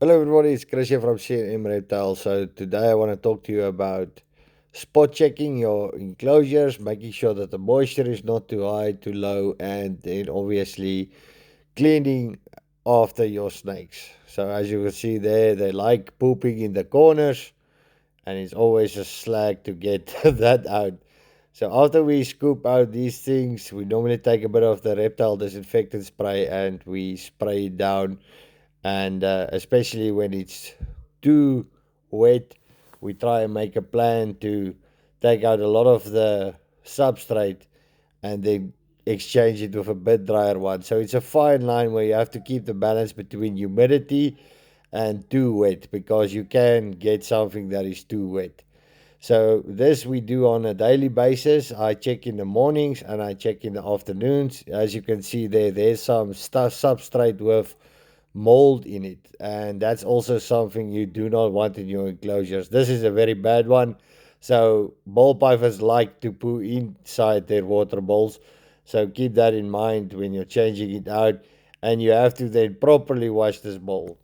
Hello, everybody. It's Chris here from CM Reptile. So, today I want to talk to you about spot checking your enclosures, making sure that the moisture is not too high, too low, and then obviously cleaning after your snakes. So, as you can see there, they like pooping in the corners, and it's always a slag to get that out. So, after we scoop out these things, we normally take a bit of the reptile disinfectant spray and we spray it down, and especially when it's too wet, we try and make a plan to take out a lot of the substrate and then exchange it with a bit drier one. So it's a fine line where you have to keep the balance between humidity and too wet, because you can get something that is too wet. So this we do on a daily basis. I check in the mornings and I check in the afternoons. As you can see there, there's some stuff substrate with mold in it, and that's also something you do not want in your enclosures. This is a very bad one. So ball pythons like to poo inside their water bowls, so keep that in mind when you're changing it out, and you have to then properly wash this bowl.